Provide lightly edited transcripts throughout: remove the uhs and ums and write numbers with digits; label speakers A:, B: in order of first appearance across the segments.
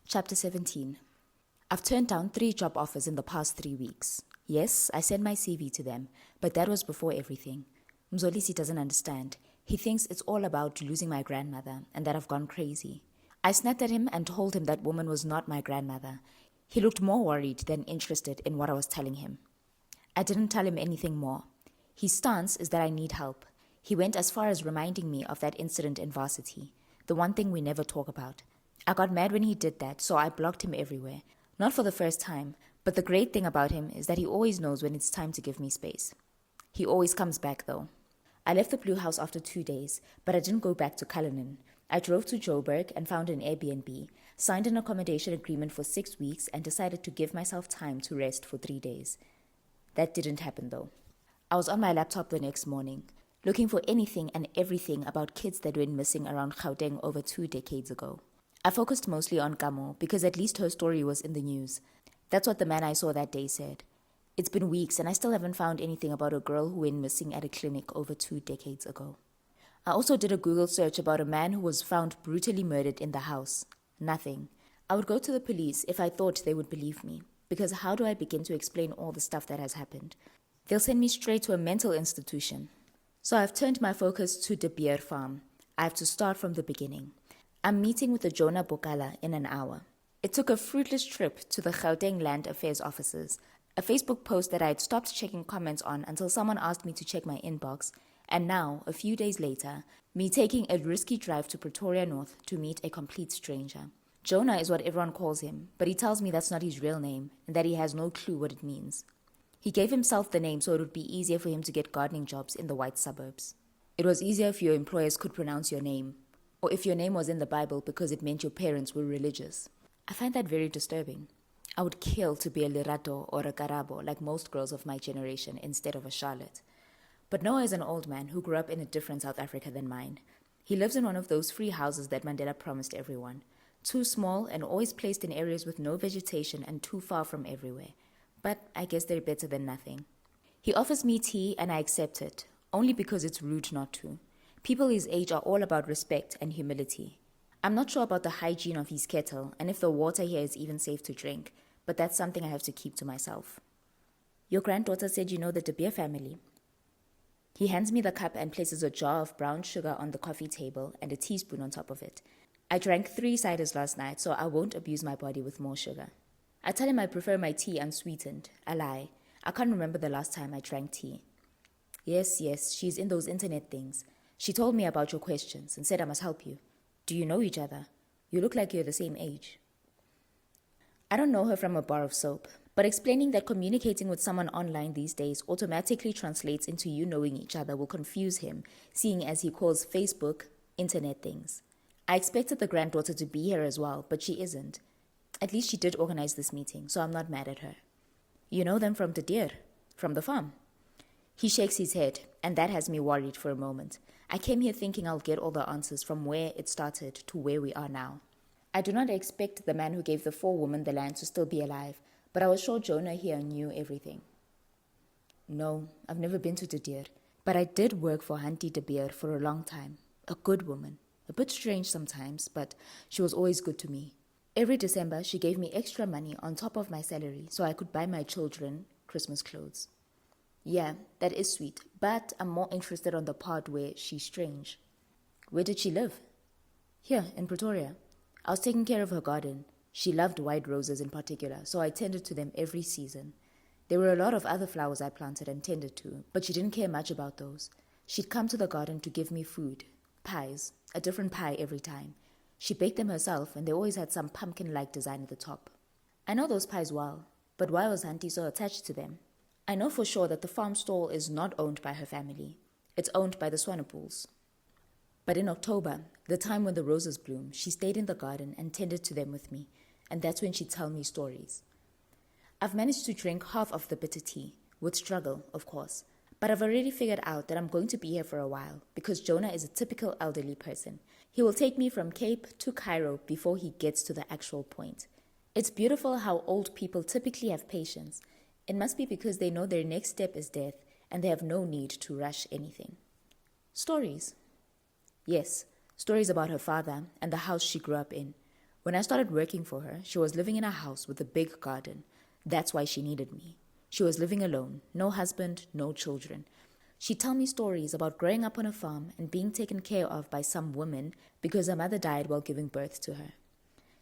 A: Chapter 17. I've turned down 3 job offers in the past 3 weeks. Yes, I sent my CV to them, but that was before everything. Mzolisi doesn't understand. He thinks it's all about losing my grandmother and that I've gone crazy. I snapped at him and told him that woman was not my grandmother. He looked more worried than interested in what I was telling him. I didn't tell him anything more. His stance is that I need help. He went as far as reminding me of that incident in varsity, the one thing we never talk about. I got mad when he did that, so I blocked him everywhere. Not for the first time, but the great thing about him is that he always knows when it's time to give me space. He always comes back though. I left the Blue House after 2 days, but I didn't go back to Cullinan. I drove to Joburg and found an Airbnb, signed an accommodation agreement for 6 weeks, and decided to give myself time to rest for 3 days. That didn't happen though. I was on my laptop the next morning, looking for anything and everything about kids that went missing around Gauteng over 2 decades ago. I focused mostly on Kamo because at least her story was in the news. That's what the man I saw that day said. It's been weeks and I still haven't found anything about a girl who went missing at a clinic over 2 decades ago. I also did a Google search about a man who was found brutally murdered in the house. Nothing. I would go to the police if I thought they would believe me, because how do I begin to explain all the stuff that has happened? They'll send me straight to a mental institution. So I've turned my focus to De Beer Farm. I have to start from the beginning. I'm meeting with the Jonah Bokala in an hour. It took a fruitless trip to the Gauteng Land Affairs offices, a Facebook post that I had stopped checking comments on until someone asked me to check my inbox, and now, a few days later, me taking a risky drive to Pretoria North to meet a complete stranger. Jonah is what everyone calls him, but he tells me that's not his real name and that he has no clue what it means. He gave himself the name so it would be easier for him to get gardening jobs in the white suburbs. It was easier if your employers could pronounce your name, or if your name was in the Bible because it meant your parents were religious. I find that very disturbing. I would kill to be a Lerato or a Karabo like most girls of my generation instead of a Charlotte. But Noah is an old man who grew up in a different South Africa than mine. He lives in one of those free houses that Mandela promised everyone. Too small and always placed in areas with no vegetation and too far from everywhere. But I guess they're better than nothing. He offers me tea and I accept it, only because it's rude not to. People his age are all about respect and humility. I'm not sure about the hygiene of his kettle and if the water here is even safe to drink, but that's something I have to keep to myself. Your granddaughter said you know the De Beer family. He hands me the cup and places a jar of brown sugar on the coffee table and a teaspoon on top of it. I drank 3 ciders last night, so I won't abuse my body with more sugar. I tell him I prefer my tea unsweetened. I lie. I can't remember the last time I drank tea. Yes, she's in those internet things. She told me about your questions and said I must help you. Do you know each other? You look like you're the same age. I don't know her from a bar of soap, but explaining that communicating with someone online these days automatically translates into you knowing each other will confuse him, seeing as he calls Facebook internet things. I expected the granddaughter to be here as well, but she isn't. At least she did organize this meeting, so I'm not mad at her. You know them from the deer, from the farm. He shakes his head, and that has me worried for a moment. I came here thinking I'll get all the answers from where it started to where we are now. I do not expect the man who gave the 4 women the land to still be alive, but I was sure Jonah here knew everything. No, I've never been to De Beer, but I did work for Auntie De Beer for a long time. A good woman. A bit strange sometimes, but she was always good to me. Every December, she gave me extra money on top of my salary so I could buy my children Christmas clothes. Yeah, that is sweet, but I'm more interested on the part where she's strange. Where did she live? Here, in Pretoria. I was taking care of her garden. She loved white roses in particular, so I tended to them every season. There were a lot of other flowers I planted and tended to, but she didn't care much about those. She'd come to the garden to give me food, pies, a different pie every time. She baked them herself, and they always had some pumpkin-like design at the top. I know those pies well, but why was Auntie so attached to them? I know for sure that the farm stall is not owned by her family. It's owned by the Swanepools. But in October, the time when the roses bloom, she stayed in the garden and tended to them with me, and that's when she'd tell me stories. I've managed to drink half of the bitter tea, with struggle, of course, but I've already figured out that I'm going to be here for a while, because Jonah is a typical elderly person. He will take me from Cape to Cairo before he gets to the actual point. It's beautiful how old people typically have patience. It must be because they know their next step is death and they have no need to rush anything. Stories. Yes, stories about her father and the house she grew up in. When I started working for her, she was living in a house with a big garden. That's why she needed me. She was living alone, no husband, no children. She'd tell me stories about growing up on a farm and being taken care of by some woman because her mother died while giving birth to her.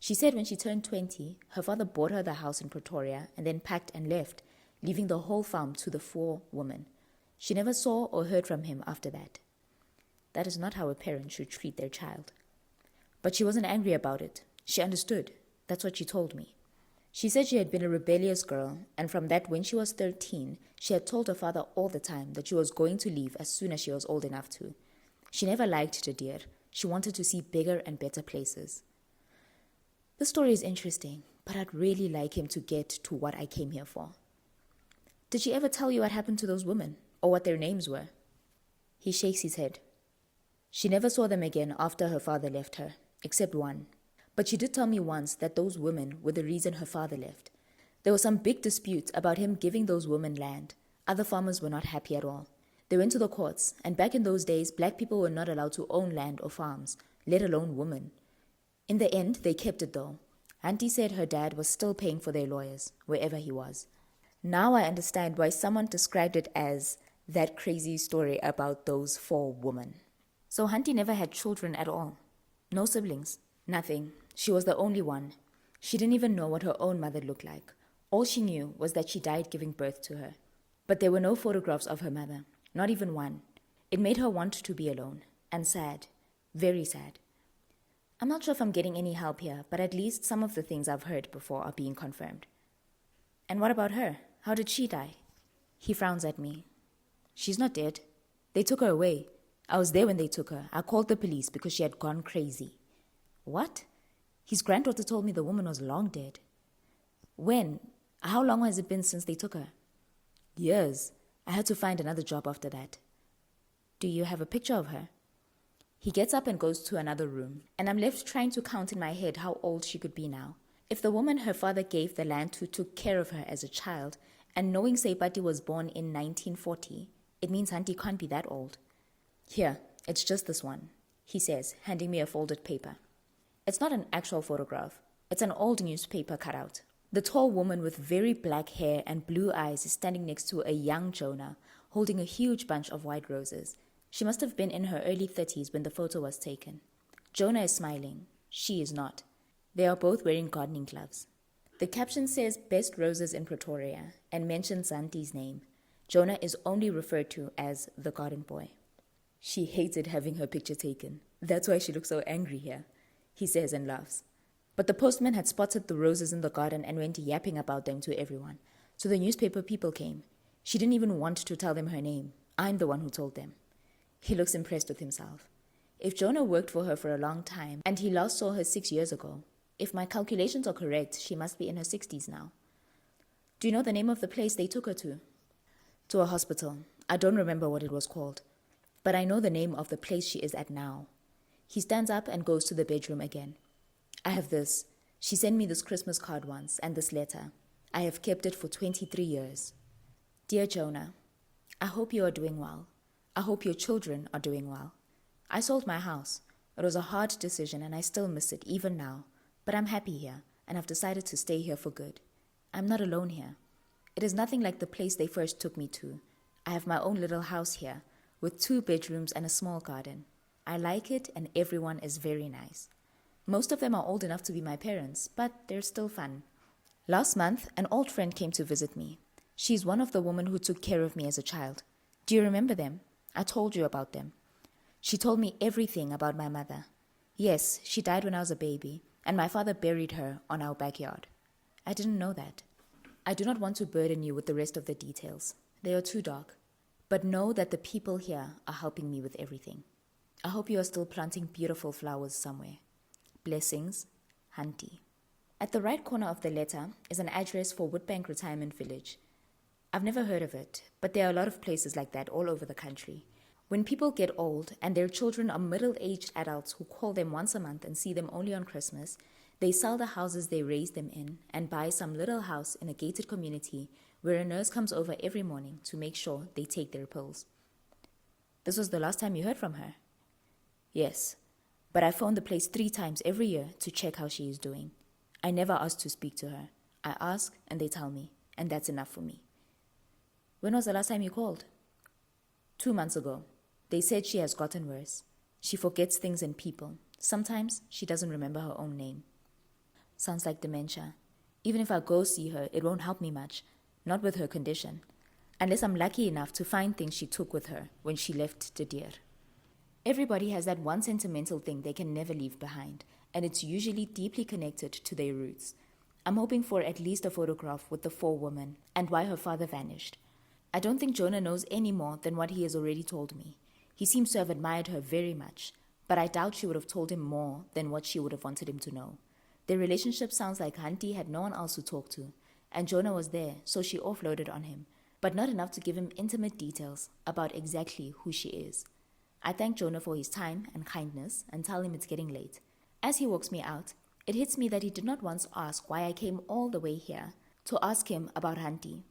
A: She said when she turned 20, her father bought her the house in Pretoria and then packed and left, leaving the whole farm to the 4 women. She never saw or heard from him after that. That is not how a parent should treat their child. But she wasn't angry about it. She understood. That's what she told me. She said she had been a rebellious girl, and from that when she was 13, she had told her father all the time that she was going to leave as soon as she was old enough to. She never liked Deer. She wanted to see bigger and better places. This story is interesting, but I'd really like him to get to what I came here for. Did she ever tell you what happened to those women, or what their names were? He shakes his head. She never saw them again after her father left her, except one. But she did tell me once that those women were the reason her father left. There was some big dispute about him giving those women land. Other farmers were not happy at all. They went to the courts, and back in those days, black people were not allowed to own land or farms, let alone women. In the end, they kept it though. Auntie said her dad was still paying for their lawyers, wherever he was. Now I understand why someone described it as that crazy story about those 4 women. So Auntie never had children at all. No siblings. Nothing. She was the only one. She didn't even know what her own mother looked like. All she knew was that she died giving birth to her. But there were no photographs of her mother, not even one. It made her want to be alone, and sad, very sad. I'm not sure if I'm getting any help here, but at least some of the things I've heard before are being confirmed. And what about her? How did she die? He frowns at me. She's not dead. They took her away. I was there when they took her. I called the police because she had gone crazy. What? His granddaughter told me the woman was long dead. When? How long has it been since they took her? Years. I had to find another job after that. Do you have a picture of her? He gets up and goes to another room, and I'm left trying to count in my head how old she could be now. If the woman her father gave the land to took care of her as a child, and knowing Seipati was born in 1940, it means Auntie can't be that old. Here, it's just this one, he says, handing me a folded paper. It's not an actual photograph. It's an old newspaper cutout. The tall woman with very black hair and blue eyes is standing next to a young Jonah, holding a huge bunch of white roses. She must have been in her early 30s when the photo was taken. Jonah is smiling. She is not. They are both wearing gardening gloves. The caption says Best Roses in Pretoria and mentions Auntie's name. Jonah is only referred to as the garden boy. She hated having her picture taken. That's why she looks so angry here, he says and laughs. But the postman had spotted the roses in the garden and went yapping about them to everyone. So the newspaper people came. She didn't even want to tell them her name. I'm the one who told them. He looks impressed with himself. If Jonah worked for her for a long time, and he last saw her 6 years ago, if my calculations are correct, she must be in her 60s now. Do you know the name of the place they took her to? To a hospital. I don't remember what it was called. But I know the name of the place she is at now. He stands up and goes to the bedroom again. I have this. She sent me this Christmas card once, and this letter. I have kept it for 23 years. Dear Jonah, I hope you are doing well. I hope your children are doing well. I sold my house. It was a hard decision, and I still miss it, even now. But I'm happy here, and I've decided to stay here for good. I'm not alone here. It is nothing like the place they first took me to. I have my own little house here, with 2 bedrooms and a small garden. I like it, and everyone is very nice. Most of them are old enough to be my parents, but they're still fun. Last month, an old friend came to visit me. She's one of the women who took care of me as a child. Do you remember them? I told you about them. She told me everything about my mother. Yes, she died when I was a baby, and my father buried her on our backyard. I didn't know that. I do not want to burden you with the rest of the details. They are too dark. But know that the people here are helping me with everything. I hope you are still planting beautiful flowers somewhere. Blessings, Hanti. At the right corner of the letter is an address for Woodbank Retirement Village. I've never heard of it, but there are a lot of places like that all over the country. When people get old and their children are middle-aged adults who call them once a month and see them only on Christmas, they sell the houses they raised them in and buy some little house in a gated community where a nurse comes over every morning to make sure they take their pills. This was the last time you heard from her? Yes. but I phone the place 3 times every year to check how she is doing. I never ask to speak to her. I ask and they tell me, and that's enough for me. When was the last time you called? 2 months ago. They said she has gotten worse. She forgets things and people. Sometimes she doesn't remember her own name. Sounds like dementia. Even if I go see her, it won't help me much. Not with her condition. Unless I'm lucky enough to find things she took with her when she left De Deer. Everybody has that one sentimental thing they can never leave behind, and it's usually deeply connected to their roots. I'm hoping for at least a photograph with the 4 women and why her father vanished. I don't think Jonah knows any more than what he has already told me. He seems to have admired her very much, but I doubt she would have told him more than what she would have wanted him to know. Their relationship sounds like Hanti had no one else to talk to, and Jonah was there, so she offloaded on him, but not enough to give him intimate details about exactly who she is. I thank Jonah for his time and kindness and tell him it's getting late. As he walks me out, it hits me that he did not once ask why I came all the way here to ask him about Hanti.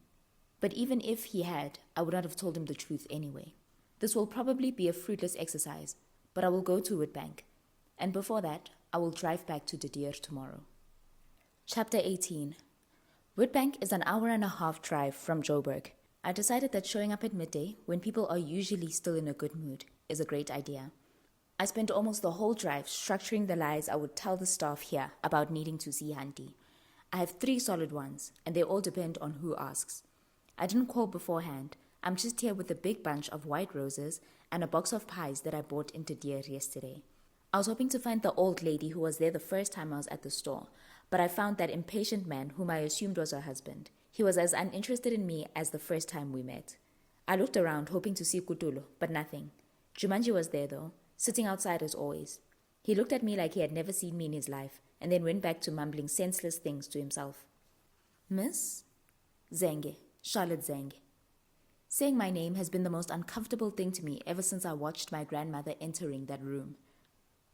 A: But even if he had, I would not have told him the truth anyway. This will probably be a fruitless exercise, but I will go to Witbank. And before that, I will drive back to De Deer tomorrow. Chapter 18. Witbank is an hour-and-a-half drive from Joburg. I decided that showing up at midday, when people are usually still in a good mood, is a great idea. I spent almost the whole drive structuring the lies I would tell the staff here about needing to see Hanti. I have 3 solid ones, and they all depend on who asks. I didn't call beforehand. I'm just here with a big bunch of white roses and a box of pies that I bought in De Deer yesterday. I was hoping to find the old lady who was there the first time I was at the store, but I found that impatient man whom I assumed was her husband. He was as uninterested in me as the first time we met. I looked around hoping to see Kutulo, but nothing. Jumanji was there though, sitting outside as always. He looked at me like he had never seen me in his life, and then went back to mumbling senseless things to himself. Miss? Zenge. Charlotte Zenge. Saying my name has been the most uncomfortable thing to me ever since I watched my grandmother entering that room.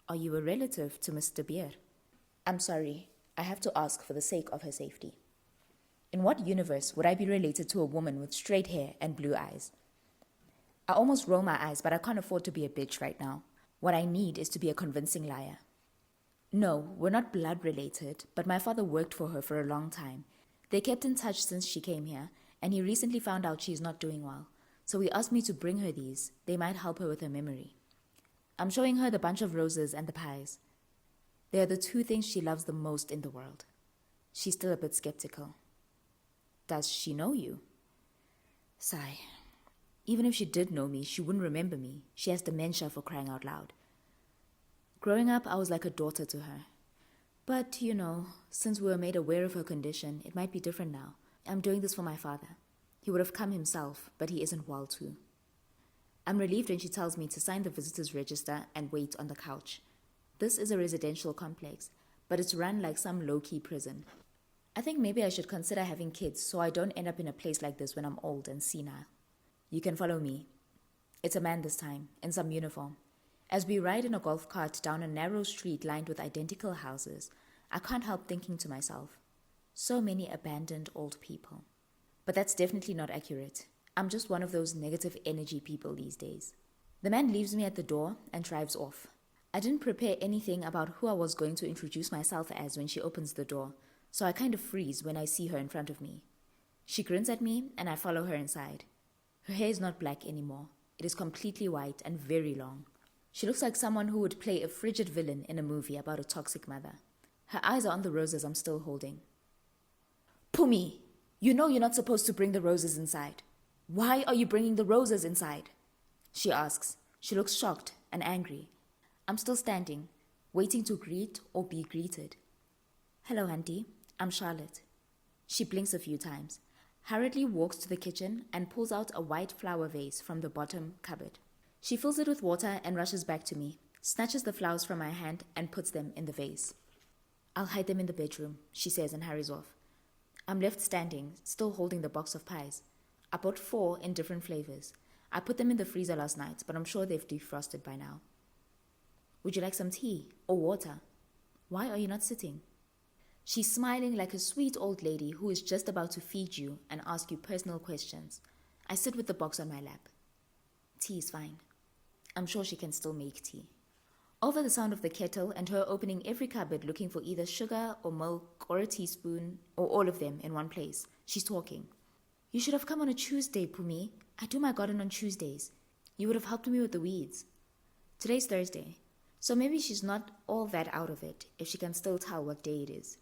A: Are you a relative to Mr. Beer? I'm sorry, I have to ask for the sake of her safety. In what universe would I be related to a woman with straight hair and blue eyes? I almost roll my eyes, but I can't afford to be a bitch right now. What I need is to be a convincing liar. No, we're not blood related, but my father worked for her for a long time. They kept in touch since she came here, and he recently found out she's not doing well. So he asked me to bring her these. They might help her with her memory. I'm showing her the bunch of roses and the pies. They are the 2 things she loves the most in the world. She's still a bit skeptical. Does she know you? Sigh. Even if she did know me, she wouldn't remember me. She has dementia, for crying out loud. Growing up, I was like a daughter to her. But, since we were made aware of her condition, it might be different now. I'm doing this for my father. He would have come himself, but he isn't well too. I'm relieved when she tells me to sign the visitor's register and wait on the couch. This is a residential complex, but it's run like some low-key prison. I think maybe I should consider having kids so I don't end up in a place like this when I'm old and senile. You can follow me. It's a man this time, in some uniform. As we ride in a golf cart down a narrow street lined with identical houses, I can't help thinking to myself, so many abandoned old people. But that's definitely not accurate. I'm just one of those negative energy people these days. The man leaves me at the door and drives off. I didn't prepare anything about who I was going to introduce myself as when she opens the door, so I kind of freeze when I see her in front of me. She grins at me and I follow her inside. Her hair is not black anymore. It is completely white and very long. She looks like someone who would play a frigid villain in a movie about a toxic mother. Her eyes are on the roses I'm still holding. Pumi, you know you're not supposed to bring the roses inside. Why are you bringing the roses inside? She asks. She looks shocked and angry. I'm still standing, waiting to greet or be greeted. Hello, Auntie. I'm Charlotte. She blinks a few times, hurriedly walks to the kitchen and pulls out a white flower vase from the bottom cupboard. She fills it with water and rushes back to me, snatches the flowers from my hand and puts them in the vase. I'll hide them in the bedroom, she says and hurries off. I'm left standing, still holding the box of pies. I bought 4 in different flavors. I put them in the freezer last night, but I'm sure they've defrosted by now. Would you like some tea or water? Why are you not sitting? She's smiling like a sweet old lady who is just about to feed you and ask you personal questions. I sit with the box on my lap. Tea is fine. I'm sure she can still make tea. Over the sound of the kettle and her opening every cupboard looking for either sugar or milk or a teaspoon or all of them in one place, she's talking. You should have come on a Tuesday, Pumi. I do my garden on Tuesdays. You would have helped me with the weeds. Today's Thursday, so maybe she's not all that out of it if she can still tell what day it is.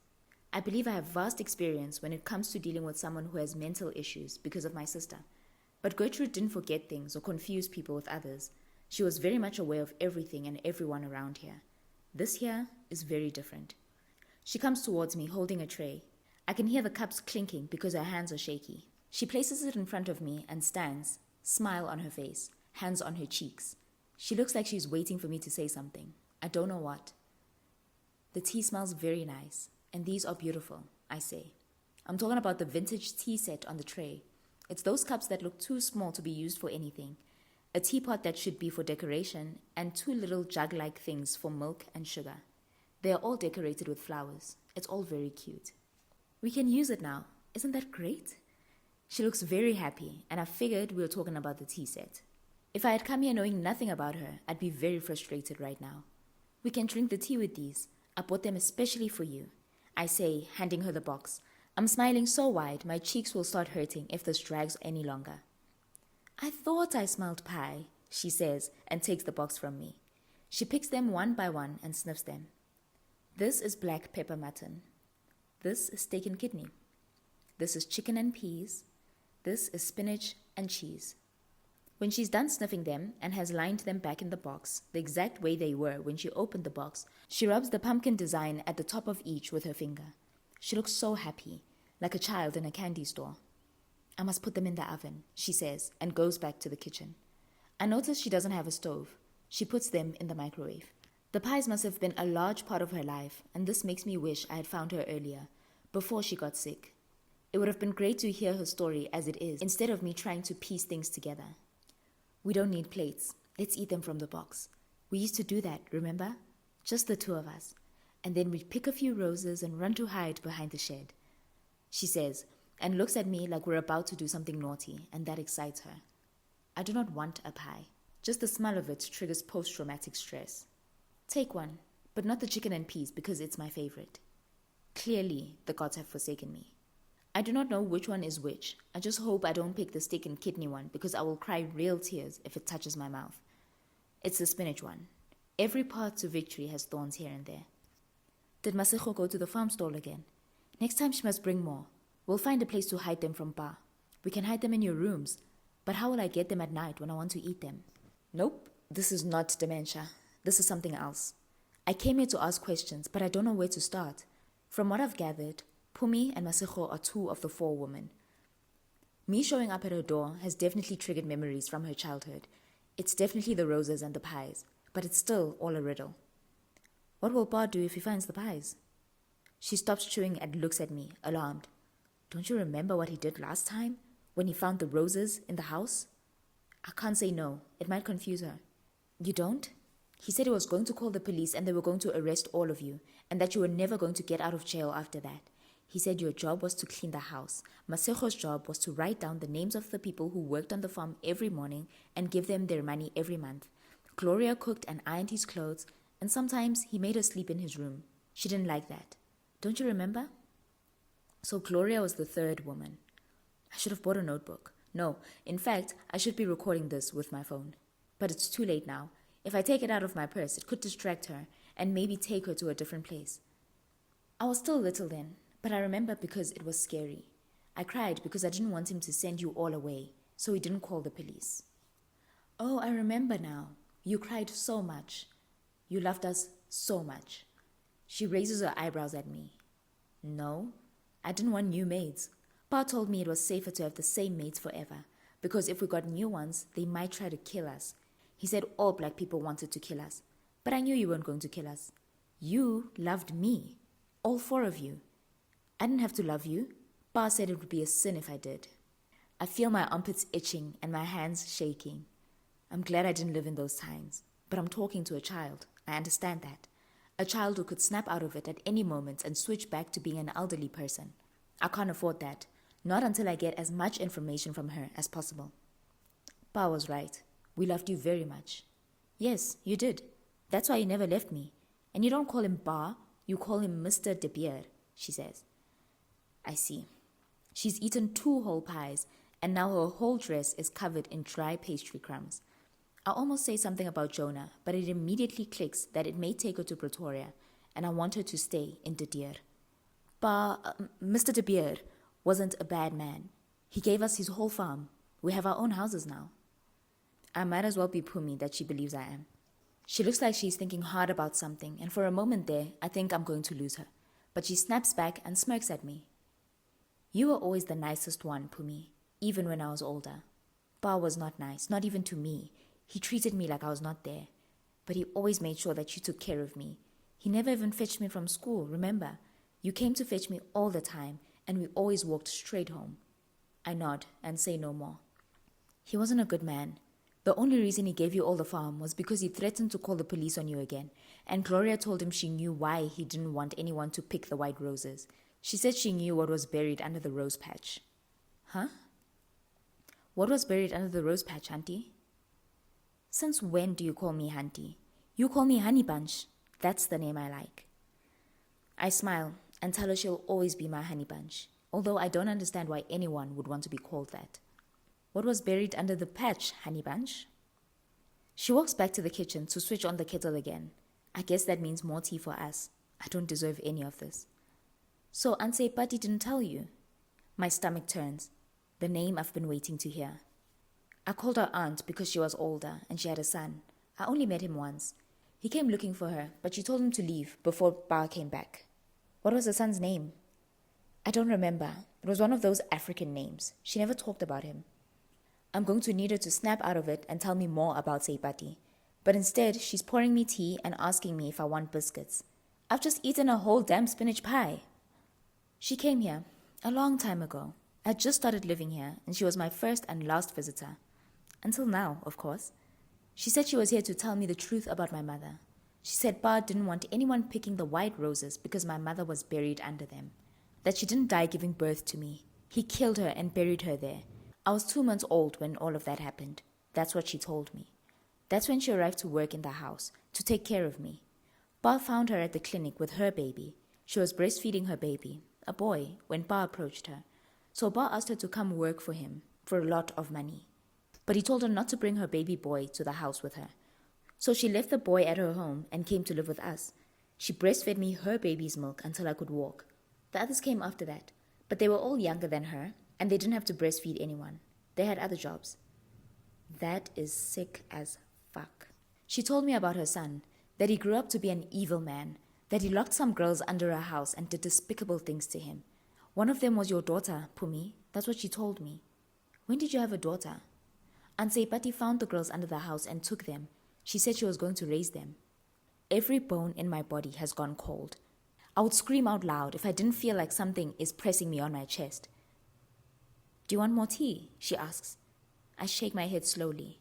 A: I believe I have vast experience when it comes to dealing with someone who has mental issues because of my sister. But Gertrude didn't forget things or confuse people with others. She was very much aware of everything and everyone around here. This here is very different. She comes towards me holding a tray. I can hear the cups clinking because her hands are shaky. She places it in front of me and stands, smile on her face, hands on her cheeks. She looks like she's waiting for me to say something. I don't know what. The tea smells very nice, and these are beautiful, I say. I'm talking about the vintage tea set on the tray. It's those cups that look too small to be used for anything. A teapot that should be for decoration, and two little jug-like things for milk and sugar. They are all decorated with flowers. It's all very cute. We can use it now. Isn't that great? She looks very happy, and I figured we were talking about the tea set. If I had come here knowing nothing about her, I'd be very frustrated right now. We can drink the tea with these. I bought them especially for you, I say, handing her the box. I'm smiling so wide, my cheeks will start hurting if this drags any longer. I thought I smelled pie, she says, and takes the box from me. She picks them one by one and sniffs them. This is black pepper mutton. This is steak and kidney. This is chicken and peas. This is spinach and cheese. When she's done sniffing them and has lined them back in the box, the exact way they were when she opened the box, she rubs the pumpkin design at the top of each with her finger. She looks so happy, like a child in a candy store. I must put them in the oven, she says, and goes back to the kitchen. I notice she doesn't have a stove. She puts them in the microwave. The pies must have been a large part of her life, and this makes me wish I had found her earlier, before she got sick. It would have been great to hear her story as it is, instead of me trying to piece things together. We don't need plates. Let's eat them from the box. We used to do that, remember? Just the two of us. And then we'd pick a few roses and run to hide behind the shed. She says, and looks at me like we're about to do something naughty, and that excites her. I do not want a pie. Just the smell of it triggers post-traumatic stress. Take one, but not the chicken and peas because it's my favorite. Clearly, the gods have forsaken me. I do not know which one is which. I just hope I don't pick the steak and kidney one because I will cry real tears if it touches my mouth. It's the spinach one. Every path to victory has thorns here and there. Did Masego go to the farm stall again? Next time she must bring more. We'll find a place to hide them from Pa. We can hide them in your rooms. But how will I get them at night when I want to eat them? Nope, this is not dementia. This is something else. I came here to ask questions, but I don't know where to start. From what I've gathered, Pumi and Masego are two of the four women. Me showing up at her door has definitely triggered memories from her childhood. It's definitely the roses and the pies, but it's still all a riddle. What will Pa do if he finds the pies? She stops chewing and looks at me, alarmed. Don't you remember what he did last time, when he found the roses in the house? I can't say no. It might confuse her. You don't? He said he was going to call the police and they were going to arrest all of you, and that you were never going to get out of jail after that. He said your job was to clean the house. Masego's job was to write down the names of the people who worked on the farm every morning and give them their money every month. Gloria cooked and ironed his clothes, and sometimes he made her sleep in his room. She didn't like that. Don't you remember? So Gloria was the third woman. I should have bought a notebook. No, in fact, I should be recording this with my phone. But it's too late now. If I take it out of my purse, it could distract her and maybe take her to a different place. I was still little then, but I remember because it was scary. I cried because I didn't want him to send you all away, so he didn't call the police. Oh, I remember now. You cried so much. You loved us so much. She raises her eyebrows at me. No, I didn't want new maids. Pa told me it was safer to have the same maids forever, because if we got new ones, they might try to kill us. He said all black people wanted to kill us, but I knew you weren't going to kill us. You loved me, all four of you. I didn't have to love you. Pa said it would be a sin if I did. I feel my armpits itching and my hands shaking. I'm glad I didn't live in those times, but I'm talking to a child. I understand that. A child who could snap out of it at any moment and switch back to being an elderly person. I can't afford that, not until I get as much information from her as possible. Pa was right. We loved you very much. Yes, you did. That's why you never left me. And you don't call him Ba, you call him Mr. De Beer, she says. I see. She's eaten 2 whole pies, and now her whole dress is covered in dry pastry crumbs. I almost say something about Jonah, but it immediately clicks that it may take her to Pretoria, and I want her to stay in De Deer. Mr. De Beer wasn't a bad man. He gave us his whole farm. We have our own houses now. I might as well be Pumi that she believes I am. She looks like she's thinking hard about something, and for a moment there, I think I'm going to lose her. But she snaps back and smirks at me. You were always the nicest one, Pumi, even when I was older. Ba was not nice, not even to me. He treated me like I was not there. But he always made sure that you took care of me. He never even fetched me from school, remember? You came to fetch me all the time, and we always walked straight home. I nod and say no more. He wasn't a good man. The only reason he gave you all the farm was because he threatened to call the police on you again, and Gloria told him she knew why he didn't want anyone to pick the white roses. She said she knew what was buried under the rose patch. Huh? What was buried under the rose patch, Auntie? Since when do you call me Auntie? You call me Honey Bunch. That's the name I like. I smile and tell her she'll always be my honey bunch, although I don't understand why anyone would want to be called that. What was buried under the patch, Honey Bunch? She walks back to the kitchen to switch on the kettle again. I guess that means more tea for us. I don't deserve any of this. So Auntie Patty didn't tell you? My stomach turns. The name I've been waiting to hear. I called her aunt because she was older and she had a son. I only met him once. He came looking for her, but she told him to leave before Ba came back. What was her son's name? I don't remember. It was one of those African names. She never talked about him. I'm going to need her to snap out of it and tell me more about Seipati. But instead, she's pouring me tea and asking me if I want biscuits. I've just eaten a whole damn spinach pie. She came here a long time ago. I had just started living here, and she was my first and last visitor. Until now, of course. She said she was here to tell me the truth about my mother. She said Ba didn't want anyone picking the white roses because my mother was buried under them. That she didn't die giving birth to me. He killed her and buried her there. I was 2 months old when all of that happened. That's what she told me. That's when she arrived to work in the house, to take care of me. Ba found her at the clinic with her baby. She was breastfeeding her baby, a boy, when Ba approached her. So Ba asked her to come work for him, for a lot of money. But he told her not to bring her baby boy to the house with her. So she left the boy at her home and came to live with us. She breastfed me her baby's milk until I could walk. The others came after that, but they were all younger than her, and they didn't have to breastfeed anyone. They had other jobs. That is sick as fuck. She told me about her son, that he grew up to be an evil man, that he locked some girls under her house and did despicable things to him. One of them was your daughter, Pumi. That's what she told me. When did you have a daughter? Aunt Seipati found the girls under the house and took them. She said she was going to raise them. Every bone in my body has gone cold. I would scream out loud if I didn't feel like something is pressing me on my chest. Do you want more tea? She asks. I shake my head slowly.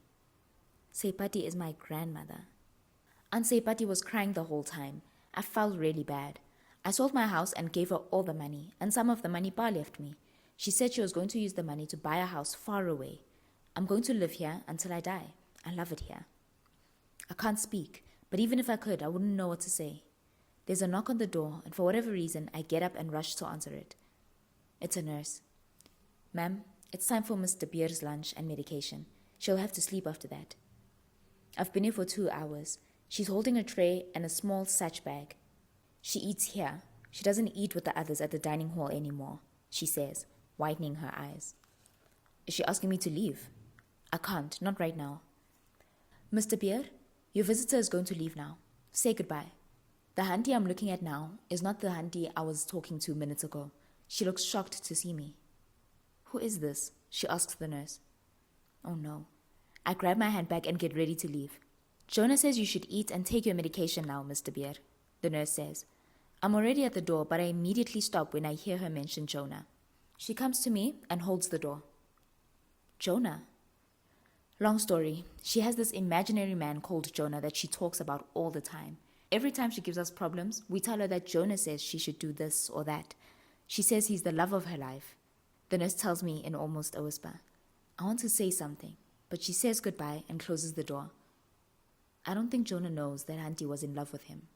A: Seipati is my grandmother. Aunt Seipati was crying the whole time. I felt really bad. I sold my house and gave her all the money, and some of the money Pa left me. She said she was going to use the money to buy a house far away. I'm going to live here until I die. I love it here. I can't speak, but even if I could, I wouldn't know what to say. There's a knock on the door, and for whatever reason, I get up and rush to answer it. It's a nurse. Ma'am, it's time for Miss De Beer's lunch and medication. She'll have to sleep after that. I've been here for 2 hours. She's holding a tray and a small satch bag. She eats here. She doesn't eat with the others at the dining hall anymore, she says, widening her eyes. Is she asking me to leave? I can't, not right now. Mr. Beer, your visitor is going to leave now. Say goodbye. The auntie I'm looking at now is not the auntie I was talking to minutes ago. She looks shocked to see me. Who is this? She asks the nurse. Oh no. I grab my handbag and get ready to leave. Jonah says you should eat and take your medication now, Mr. Beer, the nurse says. I'm already at the door, but I immediately stop when I hear her mention Jonah. She comes to me and holds the door. Jonah? Long story. She has this imaginary man called Jonah that she talks about all the time. Every time she gives us problems, we tell her that Jonah says she should do this or that. She says he's the love of her life. The nurse tells me in almost a whisper. I want to say something, but she says goodbye and closes the door. I don't think Jonah knows that Hanti was in love with him.